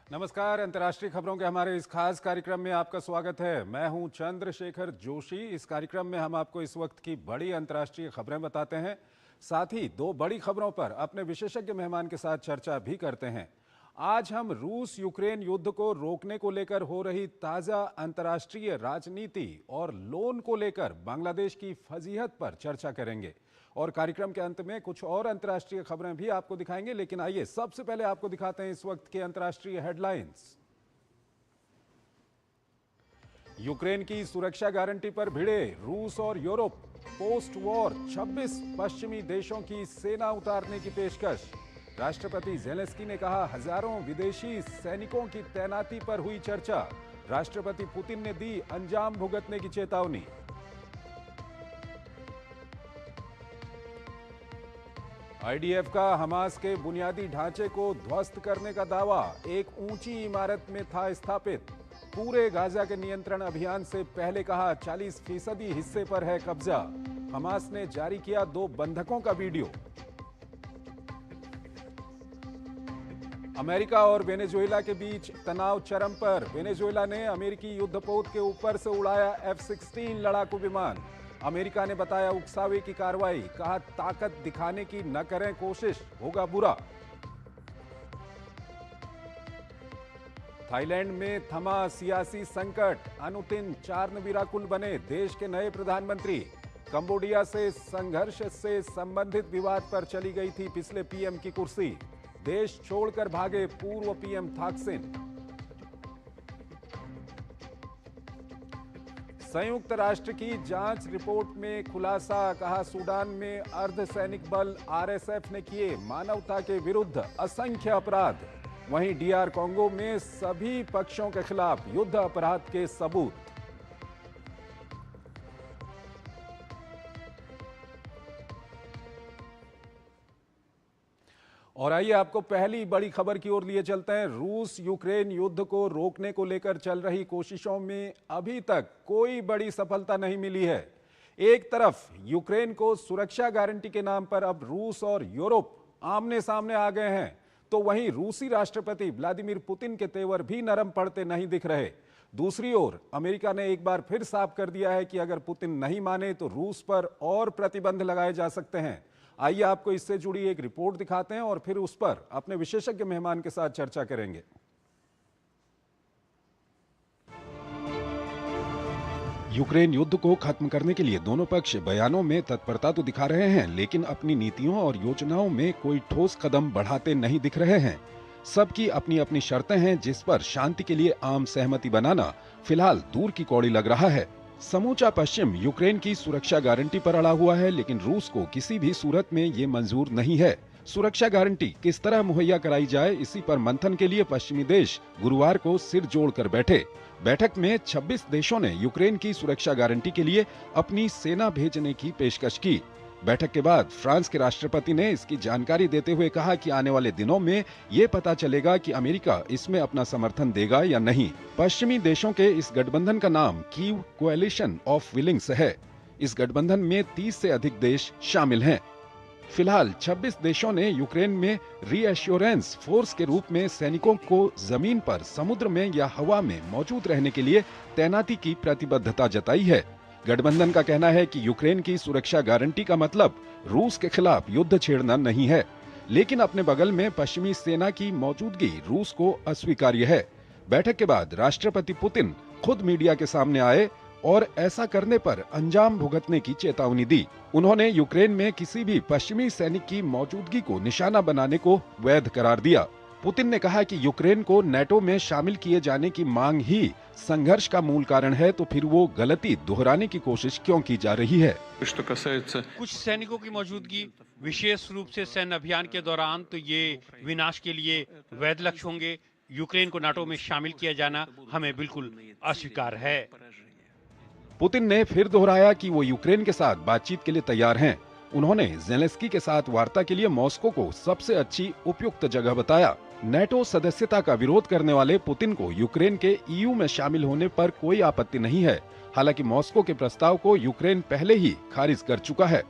नमस्कार। अंतर्राष्ट्रीय खबरों के हमारे इस खास कार्यक्रम में आपका स्वागत है। मैं हूं चंद्रशेखर जोशी। इस कार्यक्रम में हम आपको इस वक्त की बड़ी अंतर्राष्ट्रीय खबरें बताते हैं, साथ ही दो बड़ी खबरों पर अपने विशेषज्ञ मेहमान के साथ चर्चा भी करते हैं। आज हम रूस यूक्रेन युद्ध को रोकने को लेकर हो रही ताज़ा अंतर्राष्ट्रीय राजनीति और लोन को लेकर बांग्लादेश की फजीहत पर चर्चा करेंगे और कार्यक्रम के अंत में कुछ और अंतर्राष्ट्रीय खबरें भी आपको दिखाएंगे। लेकिन आइए सबसे पहले आपको दिखाते हैं इस वक्त के अंतर्राष्ट्रीय हेडलाइंस। यूक्रेन की सुरक्षा गारंटी पर भिड़े रूस और यूरोप। पोस्ट वॉर 26 पश्चिमी देशों की सेना उतारने की पेशकश। राष्ट्रपति ज़ेलेंस्की ने कहा, हजारों विदेशी सैनिकों की तैनाती पर हुई चर्चा। राष्ट्रपति पुतिन ने दी अंजाम भुगतने की चेतावनी। आईडीएफ का हमास के बुनियादी ढांचे को ध्वस्त करने का दावा। एक ऊंची इमारत में था स्थापित। पूरे गाजा के नियंत्रण अभियान से पहले कहा 40% हिस्से पर है कब्जा। हमास ने जारी किया 2 बंधकों का वीडियो। अमेरिका और वेनेजुएला के बीच तनाव चरम पर। वेनेजुएला ने अमेरिकी युद्धपोत के ऊपर से उड़ाया F-16 लड़ाकू विमान। अमेरिका ने बताया उकसावे की कार्रवाई। कहा, ताकत दिखाने की न करें कोशिश, होगा बुरा। थाईलैंड में थमा सियासी संकट। अनुतिन चार्नविराकुल बने देश के नए प्रधानमंत्री। कंबोडिया से संघर्ष से संबंधित विवाद पर चली गई थी पिछले पीएम की कुर्सी। देश छोड़कर भागे पूर्व पीएम थाकसिन। संयुक्त राष्ट्र की जांच रिपोर्ट में खुलासा। कहा, सूडान में अर्धसैनिक बल आरएसएफ ने किए मानवता के विरुद्ध असंख्य अपराध। वहीं डीआर कांगो में सभी पक्षों के खिलाफ युद्ध अपराध के सबूत। और आइए आपको पहली बड़ी खबर की ओर लिए चलते हैं। रूस यूक्रेन युद्ध को रोकने को लेकर चल रही कोशिशों में अभी तक कोई बड़ी सफलता नहीं मिली है। एक तरफ यूक्रेन को सुरक्षा गारंटी के नाम पर अब रूस और यूरोप आमने सामने आ गए हैं, तो वहीं रूसी राष्ट्रपति व्लादिमीर पुतिन के तेवर भी नरम पड़ते नहीं दिख रहे। दूसरी ओर अमेरिका ने एक बार फिर साफ कर दिया है कि अगर पुतिन नहीं माने तो रूस पर और प्रतिबंध लगाए जा सकते हैं। आइए आपको इससे जुड़ी एक रिपोर्ट दिखाते हैं और फिर उस पर अपने विशेषज्ञ मेहमान के साथ चर्चा करेंगे। यूक्रेन युद्ध को खत्म करने के लिए दोनों पक्ष बयानों में तत्परता तो दिखा रहे हैं, लेकिन अपनी नीतियों और योजनाओं में कोई ठोस कदम बढ़ाते नहीं दिख रहे हैं। सबकी अपनी अपनी शर्तें हैं, जिस पर शांति के लिए आम सहमति बनाना फिलहाल दूर की कौड़ी लग रहा है। समूचा पश्चिम यूक्रेन की सुरक्षा गारंटी पर अड़ा हुआ है, लेकिन रूस को किसी भी सूरत में ये मंजूर नहीं है। सुरक्षा गारंटी किस तरह मुहैया कराई जाए, इसी पर मंथन के लिए पश्चिमी देश गुरुवार को सिर जोड़कर बैठे। बैठक में 26 देशों ने यूक्रेन की सुरक्षा गारंटी के लिए अपनी सेना भेजने की पेशकश की। बैठक के बाद फ्रांस के राष्ट्रपति ने इसकी जानकारी देते हुए कहा कि आने वाले दिनों में ये पता चलेगा कि अमेरिका इसमें अपना समर्थन देगा या नहीं। पश्चिमी देशों के इस गठबंधन का नाम कीव कोएलिशन ऑफ विलिंग्स है। इस गठबंधन में 30 से अधिक देश शामिल हैं। फिलहाल 26 देशों ने यूक्रेन में रीएश्योरेंस फोर्स के रूप में सैनिकों को जमीन पर, समुद्र में या हवा में मौजूद रहने के लिए तैनाती की प्रतिबद्धता जताई है। गठबंधन का कहना है कि यूक्रेन की सुरक्षा गारंटी का मतलब रूस के खिलाफ युद्ध छेड़ना नहीं है, लेकिन अपने बगल में पश्चिमी सेना की मौजूदगी रूस को अस्वीकार्य है। बैठक के बाद राष्ट्रपति पुतिन खुद मीडिया के सामने आए और ऐसा करने पर अंजाम भुगतने की चेतावनी दी। उन्होंने यूक्रेन में किसी भी पश्चिमी सैनिक की मौजूदगी को निशाना बनाने को वैध करार दिया। पुतिन ने कहा कि यूक्रेन को नेटो में शामिल किए जाने की मांग ही संघर्ष का मूल कारण है, तो फिर वो गलती दोहराने की कोशिश क्यों की जा रही है। कुछ सैनिकों की मौजूदगी विशेष रूप से सैन्य अभियान के दौरान तो ये विनाश के लिए वैध लक्ष्य होंगे। यूक्रेन को नाटो में शामिल किया जाना हमें बिल्कुल अस्वीकार है। पुतिन ने फिर दोहराया कि वो यूक्रेन के साथ बातचीत के लिए तैयार हैं। उन्होंने ज़ेलेंस्की के साथ वार्ता के लिए मॉस्को को सबसे अच्छी उपयुक्त जगह बताया। नेटो सदस्यता का विरोध करने वाले पुतिन को यूक्रेन के ईयू में शामिल होने पर कोई आपत्ति नहीं है। हालांकि मॉस्को के प्रस्ताव को यूक्रेन पहले ही खारिज कर चुका है।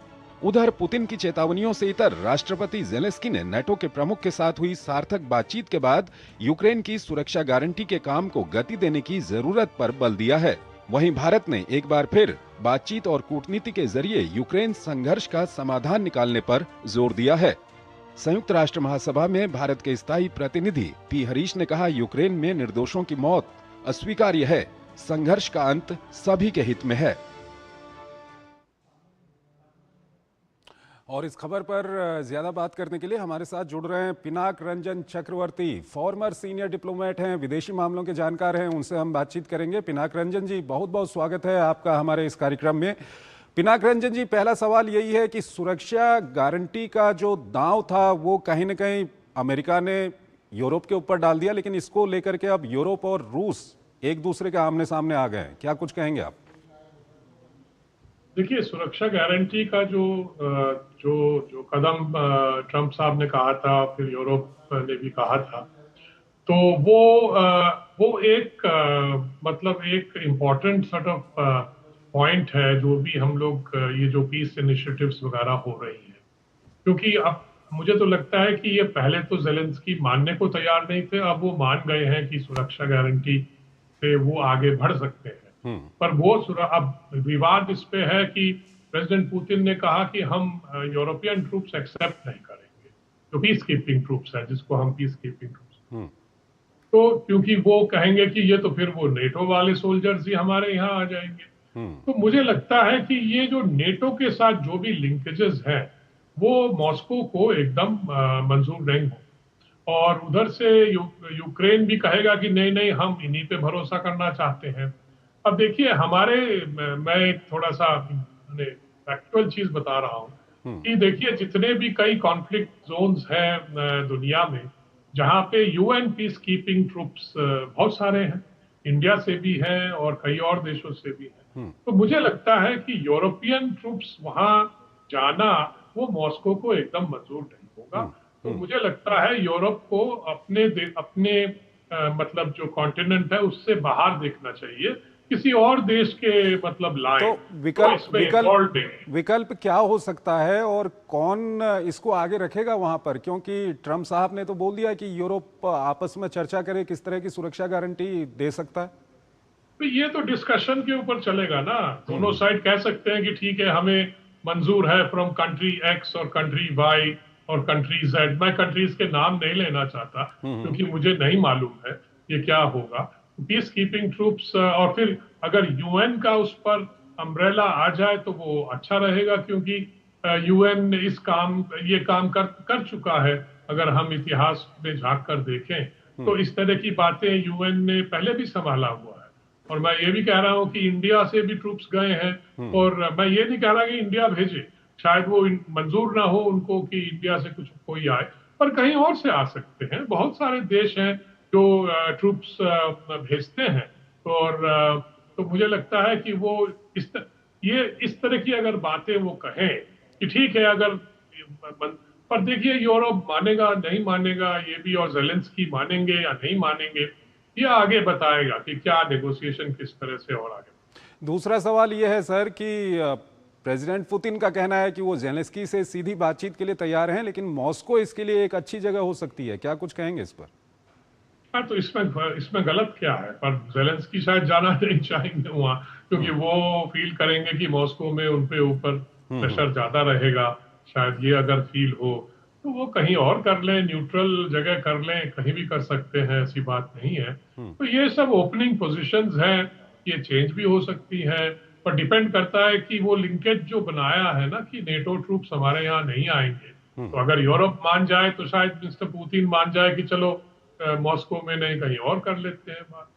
उधर पुतिन की चेतावनियों से इतर राष्ट्रपति जेलेंस्की ने नाटो के प्रमुख के साथ हुई सार्थक बातचीत के बाद यूक्रेन की सुरक्षा गारंटी के काम को गति देने की जरूरत पर बल दिया है। वहीं भारत ने एक बार फिर बातचीत और कूटनीति के जरिए यूक्रेन संघर्ष का समाधान निकालने पर जोर दिया है। संयुक्त राष्ट्र महासभा में भारत के स्थायी प्रतिनिधि पी हरीश ने कहा, यूक्रेन में निर्दोषों की मौत अस्वीकार्य है, संघर्ष का अंत सभी के हित में है। और इस खबर पर ज्यादा बात करने के लिए हमारे साथ जुड़ रहे हैं पिनाक रंजन चक्रवर्ती, फॉर्मर सीनियर डिप्लोमेट हैं, विदेशी मामलों के जानकार हैं, उनसे हम बातचीत करेंगे। पिनाक रंजन जी, बहुत बहुत स्वागत है आपका हमारे इस कार्यक्रम में। पिनाक रंजन जी, पहला सवाल यही है कि सुरक्षा गारंटी का जो दांव था वो कहीं न कहीं अमेरिका ने यूरोप के ऊपर डाल दिया, लेकिन इसको लेकर के अब यूरोप और रूस एक दूसरे के आमने सामने आ गए हैं, क्या कुछ कहेंगे आप? देखिए, सुरक्षा गारंटी का जो जो जो कदम ट्रंप साहब ने कहा था, फिर यूरोप ने भी कहा था, तो वो एक मतलब एक इम्पोर्टेंट सॉर्ट ऑफ पॉइंट है जो भी हम लोग ये जो पीस इनिशिएटिव्स वगैरह हो रही हैं, क्योंकि अब मुझे तो लगता है कि ये पहले तो जेलेंस्की मानने को तैयार नहीं थे, अब वो मान गए हैं कि सुरक्षा गारंटी से वो आगे बढ़ सकते हैं। पर वो अब विवाद इस पे है कि प्रेसिडेंट पुतिन ने कहा कि हम यूरोपियन ट्रूप्स एक्सेप्ट नहीं करेंगे, जो पीस कीपिंग ट्रूप्स है, जिसको हम पीस कीपिंग ट्रूप्स, तो क्योंकि वो कहेंगे कि ये तो फिर वो नेटो वाले सोल्जर्स ही हमारे यहाँ आ जाएंगे। तो मुझे लगता है कि ये जो नेटो के साथ जो भी लिंकेजेस हैं वो मॉस्को को एकदम मंजूर नहीं हो, और उधर से यूक्रेन भी कहेगा कि नहीं नहीं, हम इन्हीं पे भरोसा करना चाहते हैं। अब देखिए, मैं थोड़ा सा फैक्चुअल चीज बता रहा हूँ कि देखिए, जितने भी कई कॉन्फ्लिक्ट जोन्स हैं दुनिया में, जहाँ पे यूएन पीस कीपिंग ट्रूप्स बहुत सारे हैं, इंडिया से भी हैं और कई और देशों से भी हैं, तो मुझे लगता है कि यूरोपियन ट्रूप्स वहां जाना वो मॉस्को को एकदम मंजूर नहीं होगा। तो मुझे लगता है यूरोप को अपने मतलब जो कॉन्टिनेंट है उससे बाहर देखना चाहिए, किसी और देश के मतलब लाइन। तो विकल्प क्या हो सकता है और कौन इसको आगे रखेगा वहां पर? क्योंकि ट्रंप साहब ने तो बोल दिया कि यूरोप आपस में चर्चा करे किस तरह की सुरक्षा गारंटी दे सकता है। तो ये तो डिस्कशन के ऊपर चलेगा ना। दोनों साइड कह सकते हैं कि ठीक है, हमें मंजूर है फ्रॉम कंट्री एक्स और कंट्री वाई और कंट्री जेड। मैं कंट्रीज के नाम नहीं लेना चाहता क्योंकि मुझे नहीं मालूम है ये क्या होगा। पीस कीपिंग ट्रूप्स, और फिर अगर यूएन का उस पर अम्ब्रेला आ जाए तो वो अच्छा रहेगा, क्योंकि यूएन ये काम कर चुका है। अगर हम इतिहास में झांक कर देखें तो इस तरह की बातें यूएन ने पहले भी संभाला हुआ है। और मैं ये भी कह रहा हूं कि इंडिया से भी ट्रूप्स गए हैं, और मैं ये नहीं कह रहा कि इंडिया भेजे, शायद वो मंजूर ना हो उनको कि इंडिया से कुछ कोई आए, पर कहीं और से आ सकते हैं। बहुत सारे देश हैं जो ट्रूप्स भेजते हैं, और तो मुझे लगता है कि वो इस तरह की अगर बातें वो कहें कि ठीक है, अगर पर देखिए, यूरोप मानेगा नहीं मानेगा ये भी, और जेलेंस्की मानेंगे या नहीं मानेंगे, ये आगे बताएगा कि क्या नेगोशिएशन किस तरह से और आगे। दूसरा सवाल ये है सर कि प्रेसिडेंट पुतिन का कहना है कि वो जेलेंस्की से सीधी बातचीत के लिए तैयार हैं, लेकिन मॉस्को इसके लिए एक अच्छी जगह हो सकती है, क्या कुछ कहेंगे इस पर? हाँ, तो इसमें गलत क्या है? पर जेलेंस्की शायद जाना नहीं चाहेंगे वहां, क्योंकि वो फील करेंगे कि मॉस्को में उनपे ऊपर प्रेशर ज्यादा रहेगा। शायद ये अगर फील हो तो वो कहीं और कर लें, न्यूट्रल जगह कर लें, कहीं भी कर सकते हैं, ऐसी बात नहीं है। तो ये सब ओपनिंग पोजीशंस हैं, ये चेंज भी हो सकती है, पर डिपेंड करता है कि वो लिंकेज जो बनाया है ना कि नेटो ट्रूप्स हमारे यहाँ नहीं आएंगे, तो अगर यूरोप मान जाए तो शायद मिस्टर पुतिन मान जाए कि चलो मॉस्को में नहीं, कहीं और कर लेते हैं बात।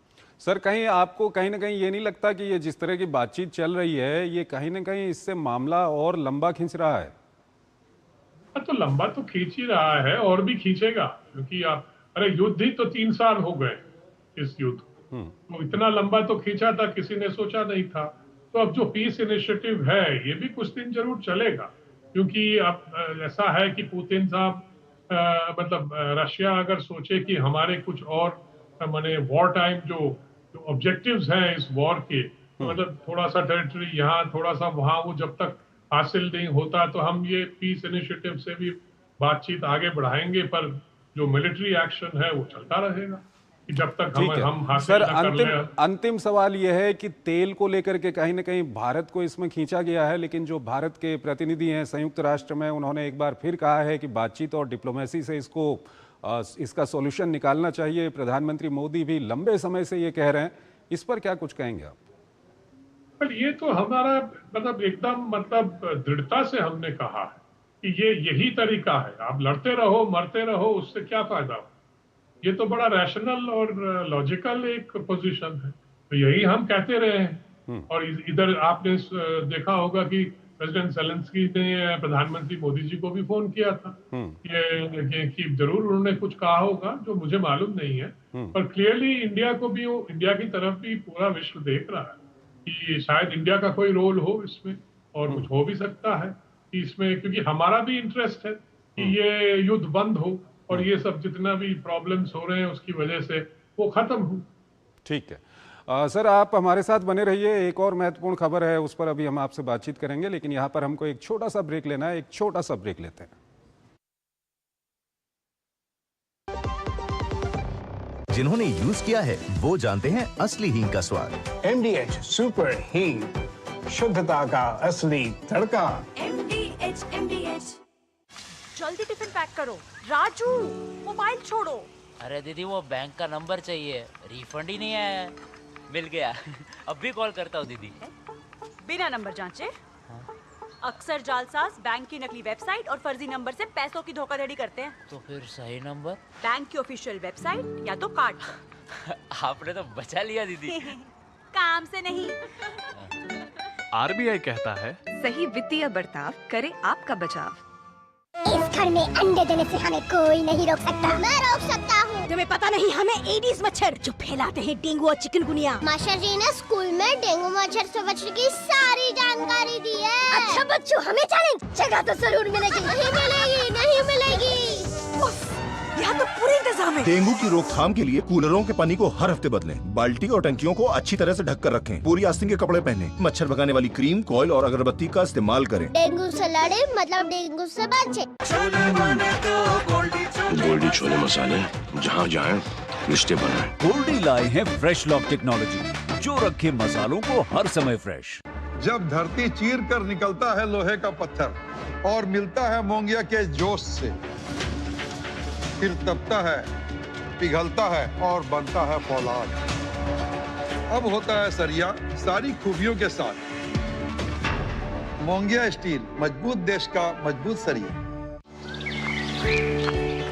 सर, कहीं आपको कहीं ना कहीं ये नहीं लगता कि ये जिस तरह की बातचीत चल रही है, ये कहीं ना कहीं इससे मामला और लंबा खींच रहा है? तो लंबा तो खींच ही रहा है और भी खींचेगा, क्योंकि अरे युद्ध ही तो 3 साल हो गए इस युद्ध, तो इतना लंबा तो खींचा था, किसी ने सोचा नहीं था। तो अब जो पीस इनिशिएटिव है ये भी कुछ दिन जरूर चलेगा, क्योंकि अब ऐसा है कि पुतिन साहब मतलब रशिया अगर सोचे कि हमारे कुछ और माने वॉर टाइम जो ऑब्जेक्टिव्स हैं इस वॉर के, मतलब थोड़ा सा टेरिटरी यहाँ, थोड़ा सा वहां, वो जब तक हासिल नहीं होता तो हम ये पीस इनिशिएटिव से भी बातचीत आगे बढ़ाएंगे, पर जो मिलिट्री एक्शन है वो चलता रहेगा कि जब तक हम हासिल सर, न कर लें। अंतिम सवाल यह है कि तेल को लेकर के कहीं ना कहीं भारत को इसमें खींचा गया है, लेकिन जो भारत के प्रतिनिधि हैं संयुक्त राष्ट्र में, उन्होंने एक बार फिर कहा है कि बातचीत और डिप्लोमेसी से इसका सॉल्यूशन निकालना चाहिए। प्रधानमंत्री मोदी भी लंबे समय से ये कह रहे हैं, इस पर क्या कुछ कहेंगे आप? पर ये तो हमारा एकदम दृढ़ता से हमने कहा है कि ये यही तरीका है, आप लड़ते रहो मरते रहो, उससे क्या फायदा हो। ये तो बड़ा रैशनल और लॉजिकल एक पोजीशन है, तो यही हम कहते रहे हैं। और इधर आपने देखा होगा कि प्रेसिडेंट जेलेंस्की ने प्रधानमंत्री मोदी जी को भी फोन किया था कि जरूर उन्होंने कुछ कहा होगा जो मुझे मालूम नहीं है, पर क्लियरली इंडिया की तरफ भी पूरा विश्व देख रहा है कि शायद इंडिया का कोई रोल हो इसमें, और कुछ हो भी सकता है कि इसमें, क्योंकि हमारा भी इंटरेस्ट है कि ये युद्ध बंद हो और ये सब जितना भी प्रॉब्लम्स हो रहे हैं उसकी वजह से वो खत्म हो। ठीक है सर, आप हमारे साथ बने रहिए। एक और महत्वपूर्ण खबर है, उस पर अभी हम आपसे बातचीत करेंगे, लेकिन यहाँ पर हमको एक छोटा सा ब्रेक लेना है। एक छोटा सा ब्रेक लेते हैं। जिन्होंने यूज किया है वो जानते हैं असली हींग का स्वाद। MDH सुपर हींग, शुद्धता का असली तड़का। MDH। जल्दी टिफिन पैक करो। राजू, मोबाइल छोड़ो। अरे दीदी, वो बैंक का नंबर चाहिए, रिफंड ही नहीं आया है। मिल गया। अब भी कॉल करता हूँ दीदी। बिना नंबर जांचे अक्सर जालसाज बैंक की नकली वेबसाइट और फर्जी नंबर से पैसों की धोखाधड़ी करते हैं। तो फिर सही नंबर? बैंक की ऑफिशियल वेबसाइट या तो कार्ड पर। आपने तो बचा लिया दीदी। काम से नहीं। RBI कहता है, सही वित्तीय बर्ताव करे आपका बचाव। इस घर में अंडे देने से हमें कोई नहीं रोक सकता। मैं रोक सकता हूँ। तुम्हें पता नहीं, हमें एडिस मच्छर जो फैलाते हैं डेंगू और चिकनगुनिया। मास्टर जी ने स्कूल में डेंगू मच्छर से बचने की सारी जानकारी दी है। अच्छा बच्चों, हमें चैलेंज जगह तो जरूर मिलेगी। नहीं मिलेगी, नहीं मिलेगी। यहाँ तो पूरे इंतजाम है। डेंगू की रोकथाम के लिए कूलरों के पानी को हर हफ्ते बदलें। बाल्टी और टंकियों को अच्छी तरह से ढककर रखें। पूरी आस्तीन के कपड़े पहनें। मच्छर भगाने वाली क्रीम, कॉइल और अगरबत्ती का इस्तेमाल करें। डेंगू से लड़े मतलब डेंगू से बचे। गोल्डी छोले मसाले, जहाँ जाए रिश्ते बनाए। गोल्डी लाए हैं फ्रेश लॉक टेक्नोलॉजी, जो रखे मसालों को हर समय फ्रेश। जब धरती चीर कर निकलता है लोहे का पत्थर और मिलता है मोंगिया के जोश से, फिर तपता है, पिघलता है और बनता है फौलाद। अब होता है सरिया सारी खूबियों के साथ। मोंगिया स्टील, मजबूत देश का मजबूत सरिया।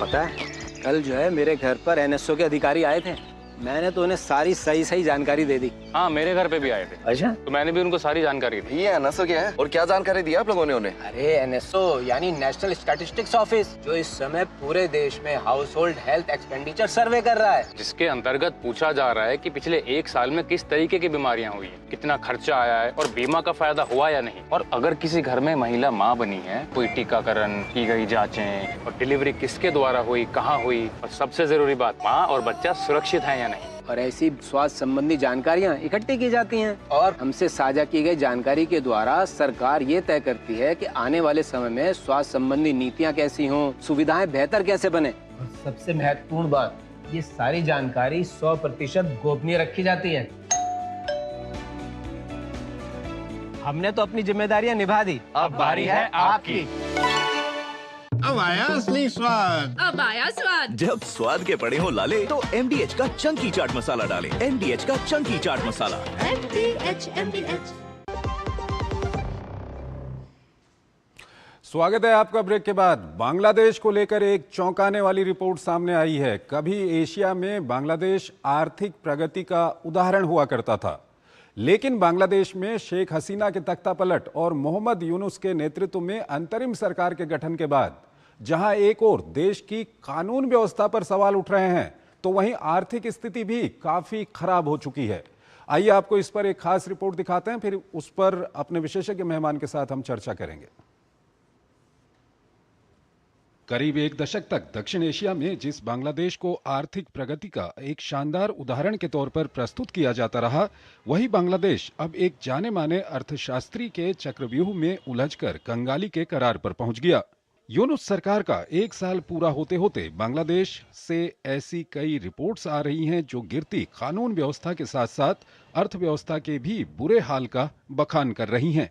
पता है, कल जो है मेरे घर पर NSO के अधिकारी आए थे। मैंने तो उन्हें सारी सही जानकारी दे दी। हाँ, मेरे घर पे भी आए थे। अच्छा? तो मैंने भी उनको सारी जानकारी दी। ये NSO क्या है और क्या जानकारी दी आप लोगों ने उन्हें? अरे NSO यानी नेशनल स्टैटिस्टिक्स ऑफिस, जो इस समय पूरे देश में हाउस होल्ड हेल्थ एक्सपेंडिचर सर्वे कर रहा है, जिसके अंतर्गत पूछा जा रहा है कि पिछले 1 साल में किस तरीके की बीमारियां हुई हैं, कितना खर्चा आया है और बीमा का फायदा हुआ या नहीं। और अगर किसी घर में महिला माँ बनी है, कोई टीकाकरण की गई जाँचें और डिलीवरी किसके द्वारा हुई, कहाँ हुई, और सबसे जरूरी बात, माँ और बच्चा सुरक्षित है या नहीं। और ऐसी स्वास्थ्य संबंधी जानकारियां इकट्ठी की जाती हैं और हमसे साझा की गई जानकारी के द्वारा सरकार ये तय करती है कि आने वाले समय में स्वास्थ्य संबंधी नीतियां कैसी हों, सुविधाएं बेहतर कैसे बने। और सबसे महत्वपूर्ण बात, ये सारी जानकारी 100% गोपनीय रखी जाती है। हमने तो अपनी जिम्मेदारियां निभा दी, अब बारी है आपकी। अब आया असली स्वाद। अब आया स्वाद। जब स्वाद के पड़े हो लाले, तो MDH का चंकी चाट मसाला डालें। MDH का चंकी चाट मसाला। MDH। स्वागत है आपका ब्रेक के बाद। बांग्लादेश को लेकर एक चौंकाने वाली रिपोर्ट सामने आई है। कभी एशिया में बांग्लादेश आर्थिक प्रगति का उदाहरण हुआ करता था, लेकिन बांग्लादेश में शेख हसीना के तख्तापलट और मोहम्मद यूनुस के नेतृत्व में अंतरिम सरकार के गठन के बाद जहां एक ओर देश की कानून व्यवस्था पर सवाल उठ रहे हैं, तो वहीं आर्थिक स्थिति भी काफी खराब हो चुकी है। आइए आपको इस पर एक खास रिपोर्ट दिखाते हैं, फिर उस पर अपने विशेषज्ञ मेहमान के साथ हम चर्चा करेंगे। करीब एक दशक तक दक्षिण एशिया में जिस बांग्लादेश को आर्थिक प्रगति का एक शानदार उदाहरण के तौर पर प्रस्तुत किया जाता रहा, वही बांग्लादेश अब एक जाने माने अर्थशास्त्री के चक्रव्यूह में उलझकर कंगाली के करार पर पहुंच गया। यूनुस सरकार का एक साल पूरा होते होते बांग्लादेश से ऐसी कई रिपोर्ट्स आ रही हैं जो गिरती कानून व्यवस्था के साथ साथ अर्थव्यवस्था के भी बुरे हाल का बखान कर रही हैं।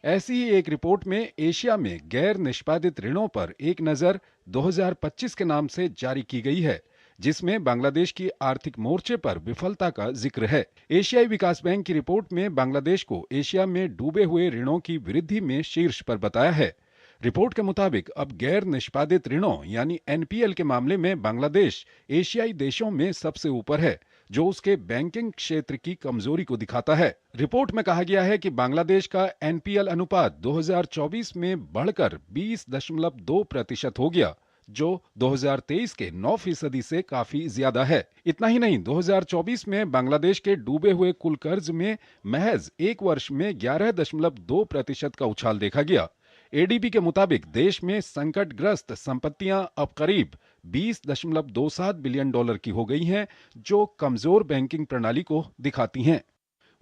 ऐसी ही एक रिपोर्ट में एशिया में गैर निष्पादित ऋणों पर एक नजर 2025 के नाम से जारी की गई है, जिसमें बांग्लादेश की आर्थिक मोर्चे पर विफलता का जिक्र है। एशियाई विकास बैंक की रिपोर्ट में बांग्लादेश को एशिया में डूबे हुए ऋणों की वृद्धि में शीर्ष पर बताया है। रिपोर्ट के मुताबिक अब गैर निष्पादित ऋणों यानी एनपीएल के मामले में बांग्लादेश एशियाई देशों में सबसे ऊपर है, जो उसके बैंकिंग क्षेत्र की कमजोरी को दिखाता है। रिपोर्ट में कहा गया है कि बांग्लादेश का एनपीएल अनुपात 2024 में बढ़कर 20.2% हो गया, जो 2023 के 9% से काफी ज्यादा है। इतना ही नहीं, 2024 में बांग्लादेश के डूबे हुए कुल कर्ज में महज एक वर्ष में 11.2% का उछाल देखा गया। एडीबी के मुताबिक देश में संकटग्रस्त संपत्तियां अब करीब 20.27 बिलियन डॉलर की हो गई हैं, जो कमजोर बैंकिंग प्रणाली को दिखाती हैं।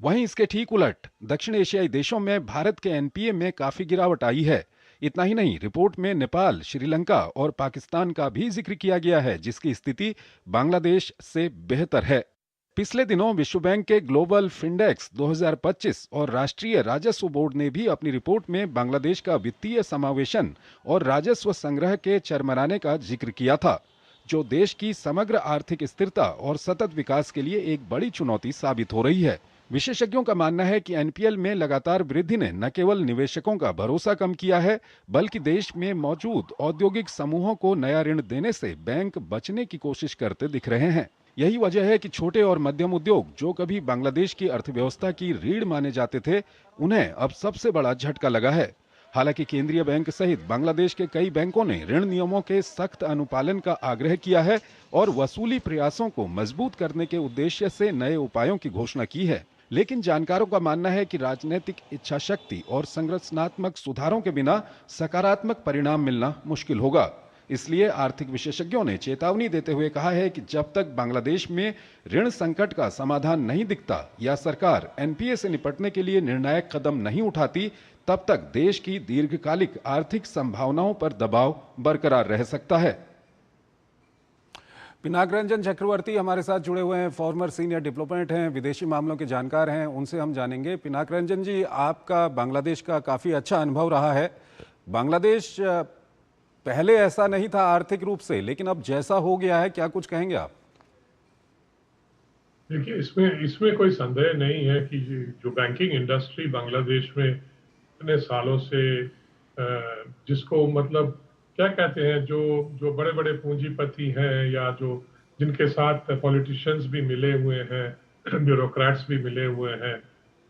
वहीं इसके ठीक उलट दक्षिण एशियाई देशों में भारत के एनपीए में काफी गिरावट आई है। इतना ही नहीं, रिपोर्ट में नेपाल, श्रीलंका और पाकिस्तान का भी जिक्र किया गया है, जिसकी स्थिति बांग्लादेश से बेहतर है। पिछले दिनों विश्व बैंक के ग्लोबल फिंडेक्स 2025 और राष्ट्रीय राजस्व बोर्ड ने भी अपनी रिपोर्ट में बांग्लादेश का वित्तीय समावेशन और राजस्व संग्रह के चरमराने का जिक्र किया था, जो देश की समग्र आर्थिक स्थिरता और सतत विकास के लिए एक बड़ी चुनौती साबित हो रही है। विशेषज्ञों का मानना है कि एनपीएल में लगातार वृद्धि ने न केवल निवेशकों का भरोसा कम किया है, बल्कि देश में मौजूद औद्योगिक समूहों को नया ऋण देने से बैंक बचने की कोशिश करते दिख रहे हैं। यही वजह है कि छोटे और मध्यम उद्योग, जो कभी बांग्लादेश की अर्थव्यवस्था की रीढ़ माने जाते थे, उन्हें अब सबसे बड़ा झटका लगा है। हालांकि केंद्रीय बैंक सहित बांग्लादेश के कई बैंकों ने ऋण नियमों के सख्त अनुपालन का आग्रह किया है और वसूली प्रयासों को मजबूत करने के उद्देश्य से नए उपायों की घोषणा की है। लेकिन जानकारों का मानना है कि राजनीतिक इच्छा शक्ति और संरचनात्मक सुधारों के बिना सकारात्मक परिणाम मिलना मुश्किल होगा। इसलिए आर्थिक विशेषज्ञों ने चेतावनी देते हुए कहा है कि जब तक बांग्लादेश में ऋण संकट का समाधान नहीं दिखता या सरकार एनपीए से निपटने के लिए निर्णायक कदम नहीं उठाती, तब तक देश की दीर्घकालिक आर्थिक संभावनाओं पर दबाव बरकरार रह सकता है। पिनाक रंजन चक्रवर्ती हमारे साथ जुड़े हुए हैं, फॉर्मर सीनियर डिप्लोमेट हैं, विदेशी मामलों के जानकार हैं, उनसे हम जानेंगे। पिनाक रंजन जी, आपका बांग्लादेश का काफी अच्छा अनुभव रहा है। बांग्लादेश पहले ऐसा नहीं था आर्थिक रूप से, लेकिन अब जैसा हो गया है, क्या कुछ कहेंगे आप? देखिए, इसमें कोई संदेह नहीं है कि जो बैंकिंग इंडस्ट्री बांग्लादेश में इतने सालों से जिसको मतलब क्या कहते हैं, जो बड़े बड़े पूंजीपति हैं या जो जिनके साथ पॉलिटिशियंस भी मिले हुए हैं, ब्यूरोक्रेट्स भी मिले हुए हैं,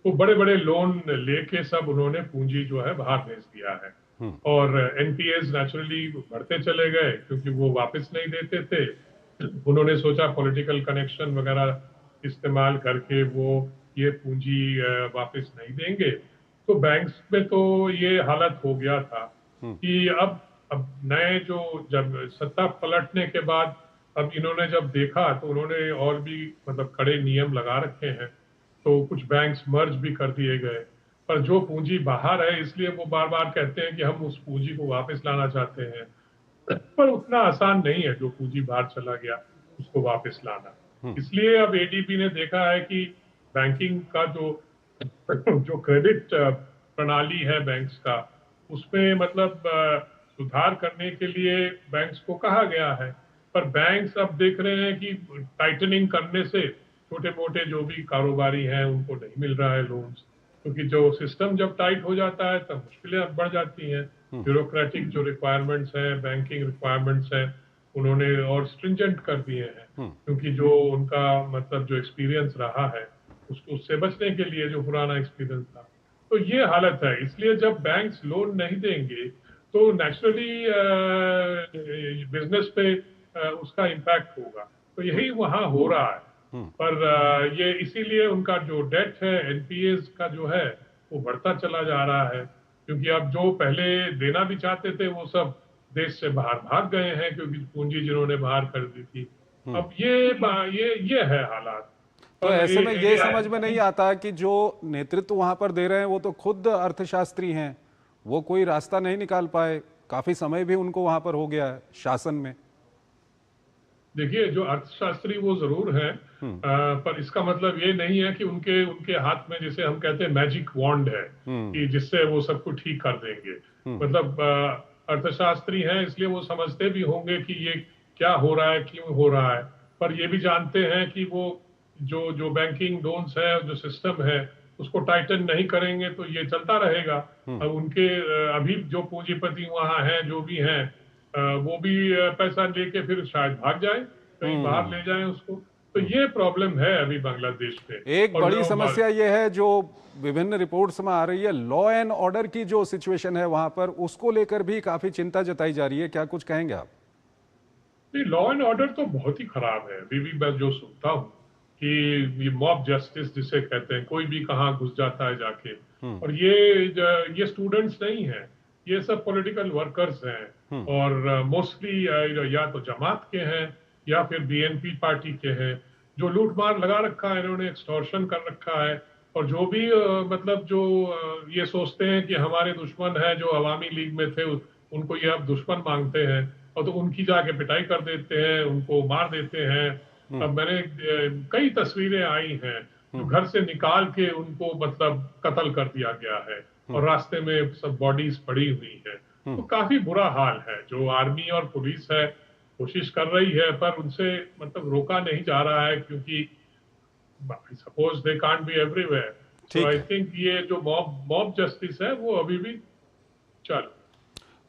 वो बड़े बड़े लोन लेके सब उन्होंने पूंजी जो है बाहर भेज दिया है। और एनपीएस नेचुरली बढ़ते चले गए क्योंकि वो वापस नहीं देते थे। उन्होंने सोचा पॉलिटिकल कनेक्शन वगैरह इस्तेमाल करके वो ये पूंजी वापस नहीं देंगे, तो बैंक्स में तो ये हालत हो गया था कि अब नए जो जब सत्ता पलटने के बाद अब इन्होंने जब देखा तो उन्होंने और भी मतलब कड़े नियम लगा रखे हैं, तो कुछ बैंक्स मर्ज भी कर दिए गए। पर जो पूंजी बाहर है, इसलिए वो बार बार कहते हैं कि हम उस पूंजी को वापस लाना चाहते हैं, पर उतना आसान नहीं है जो पूंजी बाहर चला गया उसको वापस लाना। इसलिए अब एडीबी ने देखा है कि बैंकिंग का जो क्रेडिट प्रणाली है बैंक्स का, उसमें मतलब सुधार करने के लिए बैंक्स को कहा गया है, पर बैंक्स अब देख रहे हैं कि टाइटनिंग करने से छोटे मोटे जो भी कारोबारी हैं उनको नहीं मिल रहा है लोन्स, क्योंकि जो सिस्टम जब टाइट हो जाता है तब मुश्किलें बढ़ जाती हैं। ब्यूरोक्रेटिक जो रिक्वायरमेंट्स हैं, बैंकिंग रिक्वायरमेंट्स हैं, उन्होंने और स्ट्रिंजेंट कर दिए हैं, क्योंकि जो उनका मतलब जो एक्सपीरियंस रहा है उससे बचने के लिए जो पुराना एक्सपीरियंस था, तो ये हालत है। इसलिए जब बैंक्स लोन नहीं देंगे तो नेचुरली बिजनेस पे उसका इम्पैक्ट होगा, तो यही वहाँ हो रहा है। पर ये इसीलिए उनका जो डेट है एनपीएस का जो है वो बढ़ता चला जा रहा है, क्योंकि अब जो पहले देना भी चाहते थे वो सब देश से बाहर भाग गए हैं क्योंकि पूंजी जिन्होंने बाहर कर दी थी। अब ये है हालात। तो ऐसे में ये समझ में नहीं आता कि जो नेतृत्व वहां पर दे रहे हैं वो तो खुद अर्थशास्त्री हैं, वो कोई रास्ता नहीं निकाल पाए, काफी समय भी उनको वहां पर हो गया है शासन में। देखिए, जो अर्थशास्त्री वो जरूर है, पर इसका मतलब ये नहीं है कि उनके हाथ में, जैसे हम कहते हैं, मैजिक वॉन्ड है कि जिससे वो सब कुछ ठीक कर देंगे। मतलब अर्थशास्त्री हैं इसलिए वो समझते भी होंगे कि ये क्या हो रहा है, क्यों हो रहा है, पर ये भी जानते हैं कि वो जो बैंकिंग लोन्स है, जो सिस्टम है, उसको टाइटन नहीं करेंगे तो ये चलता रहेगा। अब उनके अभी जो पूंजीपति वहां हैं, जो भी हैं, वो भी पैसा लेके फिर शायद भाग जाए, कहीं बाहर ले जाएं उसको। तो ये प्रॉब्लम है अभी बांग्लादेश में। एक बड़ी समस्या ये है जो विभिन्न रिपोर्ट्स में आ रही है, लॉ एंड ऑर्डर की जो सिचुएशन है वहां पर, उसको लेकर भी काफी चिंता जताई जा रही है। क्या कुछ कहेंगे आप? लॉ एंड ऑर्डर तो बहुत ही खराब है। अभी भी मैं जो सुनता हूँ कि ये मॉब जस्टिस जिसे कहते हैं, कोई भी कहाँ घुस जाता है जाके, और ये स्टूडेंट्स नहीं है, ये सब पॉलिटिकल वर्कर्स हैं, और मोस्टली या तो जमात के हैं या फिर बीएनपी पार्टी के हैं, जो लूट मार लगा रखा है इन्होंने, एक्सटॉर्शन कर रखा है। और जो भी मतलब जो ये सोचते हैं कि हमारे दुश्मन है, जो अवामी लीग में थे, उनको ये अब दुश्मन मांगते हैं, और तो उनकी जाके पिटाई कर देते हैं, उनको मार देते हैं। अब मैंने कई तस्वीरें आई हैं जो घर से निकाल के उनको मतलब कत्ल कर दिया गया है, और रास्ते में सब बॉडीज पड़ी हुई है। तो काफी बुरा हाल है। जो आर्मी और पुलिस है कोशिश कर रही है, पर उनसे मतलब रोका नहीं जा रहा है, क्योंकि suppose they can't be everywhere. So I think ये जो मॉब जस्टिस है वो अभी भी चल।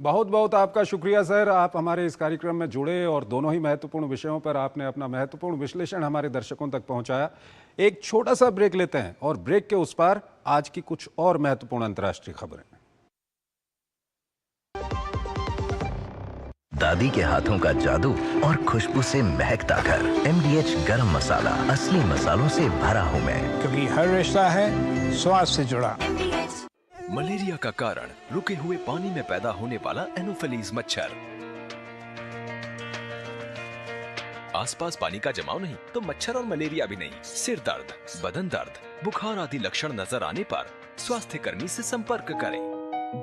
बहुत बहुत आपका शुक्रिया सर, आप हमारे इस कार्यक्रम में जुड़े और दोनों ही महत्वपूर्ण विषयों पर आपने अपना महत्वपूर्ण विश्लेषण हमारे दर्शकों तक पहुंचाया। एक छोटा सा ब्रेक लेते हैं और ब्रेक के उस पार आज की कुछ और महत्वपूर्ण अंतर्राष्ट्रीय खबरें। दादी के हाथों का जादू और खुशबू से महकता घर। MDH गरम मसाला, असली मसालों से भरा हूं मैं, क्योंकि हर रिश्ता है स्वाद से जुड़ा। मलेरिया का कारण रुके हुए पानी में पैदा होने वाला एनोफिलीज मच्छर। आसपास पानी का जमाव नहीं तो मच्छर और मलेरिया भी नहीं। सिर दर्द, बदन दर्द, बुखार आदि लक्षण नजर आने पर स्वास्थ्य कर्मी से संपर्क करें।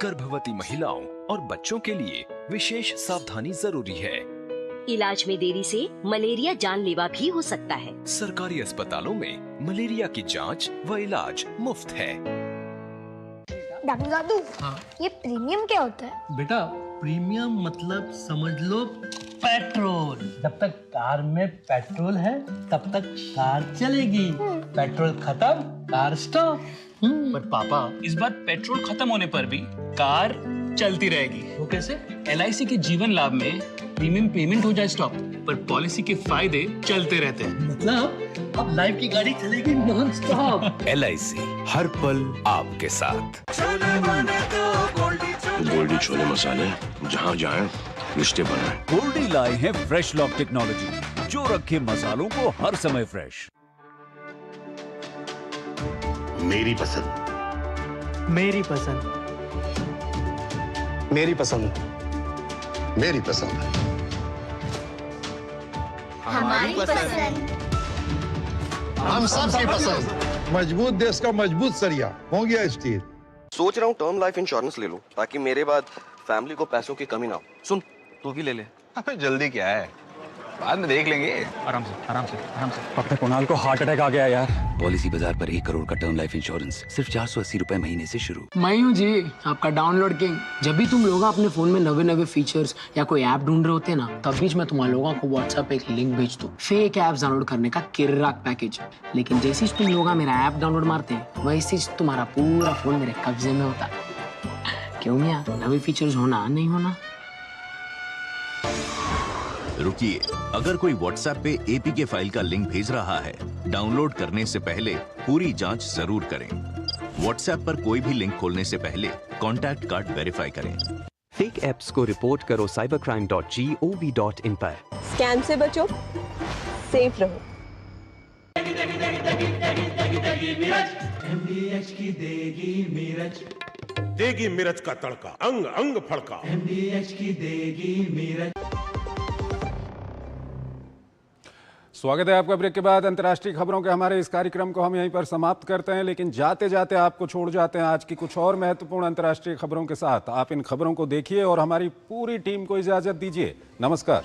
गर्भवती महिलाओं और बच्चों के लिए विशेष सावधानी जरूरी है। इलाज में देरी से मलेरिया जानलेवा भी हो सकता है। सरकारी अस्पतालों में मलेरिया की जांच व इलाज मुफ्त है। दादू, ये प्रीमियम क्या होता है? बेटा, प्रीमियम मतलब समझ लो पेट्रोल। जब तक कार में पेट्रोल है तब तक कार चलेगी, पेट्रोल खत्म कार स्टॉप। पर पापा, इस बार पेट्रोल खत्म होने पर भी कार चलती रहेगी। वो कैसे? LIC के जीवन लाभ में प्रीमियम पेमेंट हो जाए स्टॉप, पर पॉलिसी के फायदे चलते रहते हैं। मतलब अब लाइफ की गाड़ी चलेगी नॉन स्टॉप। LIC हर पल आपके साथ। गोल्डी छोले मसाले, जहाँ जाएं रिश्ते बनाए। गोल्डी लाए हैं फ्रेश लॉक टेक्नोलॉजी, जो रखे मसालों को हर समय फ्रेश। मेरी पसंद, मेरी पसंद, मेरी पसंद, मेरी पसंद, हमारी पसंद, हम सबकी पसंद। मजबूत देश का मजबूत सरिया हो गया स्टील। सोच रहा हूँ टर्म लाइफ इंश्योरेंस ले लूं, ताकि मेरे बाद फैमिली को पैसों की कमी ना हो। सुन, तू भी ले ले। अबे जल्दी क्या है, बाद में देख लेंगे। आराम से आराम से आराम से। अपने कुणाल को हार्ट अटैक आ गया यार। पॉलिसी बाजार पर 1 करोड़ का टर्म लाइफ इंश्योरेंस सिर्फ 480 रुपए महीने से शुरू। मैं हूँ जी, आपका डाउनलोड किंग। जब भी तुम लोग अपने फोन में नवे फीचर्स या कोई ऐप ढूंढ रहे होते हैं ना, तब बीच मैं तुम्हारे लोगों को व्हाट्सएप पे एक लिंक भेज दूं, फेक ऐप्स डाउनलोड करने का किर्राक पैकेज। लेकिन जैसे ही तुम लोग मेरा ऐप डाउनलोड मारते हैं, वैसे ही तुम्हारा पूरा फोन मेरे कब्जे में होता। क्यों मियां, नवे फीचर्स होना नहीं होना? रुकिए, अगर कोई व्हाट्सएप पे APK फाइल का लिंक भेज रहा है, डाउनलोड करने से पहले पूरी जांच जरूर करें। व्हाट्सएप पर कोई भी लिंक खोलने से पहले कॉन्टैक्ट कार्ड वेरीफाई करें। फेक ऐप्स को रिपोर्ट करो cybercrime.gov.in पर। स्कैम से बचो, सेफ रहो। MDH की देगी मीरज, देगी मिर्च का तड़का, अंग अंग फड़का। MDH की देगी मिर्च। स्वागत है आपका। ब्रेक के बाद अंतर्राष्ट्रीय खबरों के हमारे इस कार्यक्रम को हम यहीं पर समाप्त करते हैं, लेकिन जाते जाते आपको छोड़ जाते हैं आज की कुछ और महत्वपूर्ण अंतर्राष्ट्रीय खबरों के साथ। आप इन खबरों को देखिए और हमारी पूरी टीम को इजाजत दीजिए। नमस्कार।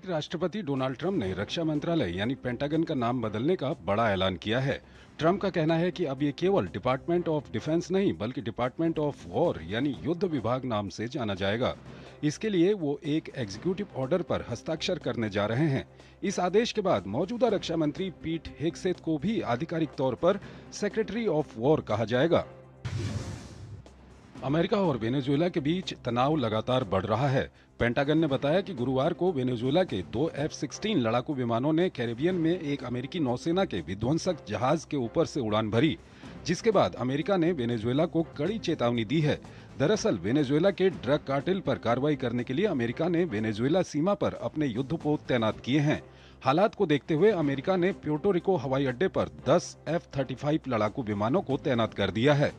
राष्ट्रपति डोनाल्ड ट्रंप ने रक्षा मंत्रालय यानी पेंटागन का नाम बदलने का बड़ा ऐलान किया है। ट्रंप का कहना है कि अब ये केवल डिपार्टमेंट ऑफ डिफेंस नहीं बल्कि डिपार्टमेंट ऑफ वॉर यानी युद्ध विभाग नाम से जाना जाएगा। इसके लिए वो एक एग्जीक्यूटिव ऑर्डर पर हस्ताक्षर करने जा रहे हैं। इस आदेश के बाद मौजूदा रक्षा मंत्री पीट हेगसेथ को भी आधिकारिक तौर पर सेक्रेटरी ऑफ वॉर कहा जाएगा। अमेरिका और वेनेजुएला के बीच तनाव लगातार बढ़ रहा है। पेंटागन ने बताया कि गुरुवार को वेनेजुएला के 2 F-16 लड़ाकू विमानों ने कैरेबियन में एक अमेरिकी नौसेना के विध्वंसक जहाज के ऊपर से उड़ान भरी, जिसके बाद अमेरिका ने वेनेजुएला को कड़ी चेतावनी दी है। दरअसल वेनेजुएला के ड्रग कार्टेल पर कार्रवाई करने के लिए अमेरिका ने वेनेजुएला सीमा पर अपने युद्धपोत तैनात किए हैं। हालात को देखते हुए अमेरिका ने प्यूर्टो रिको हवाई अड्डे पर 10 F-35 लड़ाकू विमानों को तैनात कर दिया है।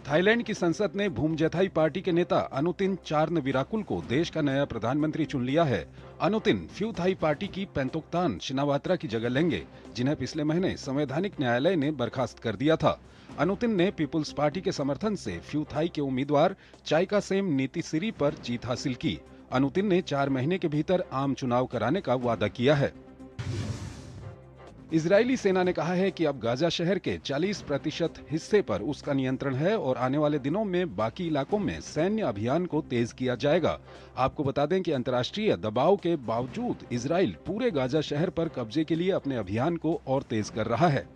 थाईलैंड की संसद ने भूमजेथाई पार्टी के नेता अनुतिन चार्नविराकुल को देश का नया प्रधानमंत्री चुन लिया है। अनुतिन फ्यू थाई पार्टी की पेंतोक्तान शिनावात्रा की जगह लेंगे, जिन्हें पिछले महीने संवैधानिक न्यायालय ने बर्खास्त कर दिया था। अनुतिन ने पीपुल्स पार्टी के समर्थन से फ्यू थाई के उम्मीदवार चाइकासेम नीतिसिरी पर जीत हासिल की। अनुतिन ने 4 महीने के भीतर आम चुनाव कराने का वादा किया है। इजरायली सेना ने कहा है कि अब गाजा शहर के 40% हिस्से पर उसका नियंत्रण है और आने वाले दिनों में बाकी इलाकों में सैन्य अभियान को तेज किया जाएगा। आपको बता दें कि अंतर्राष्ट्रीय दबाव के बावजूद इजराइल पूरे गाजा शहर पर कब्जे के लिए अपने अभियान को और तेज कर रहा है।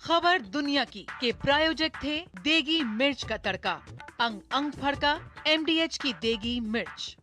खबर दुनिया की के प्रायोजक थे देगी मिर्च का तड़का, अंग अंग फड़का, MDH की देगी मिर्च।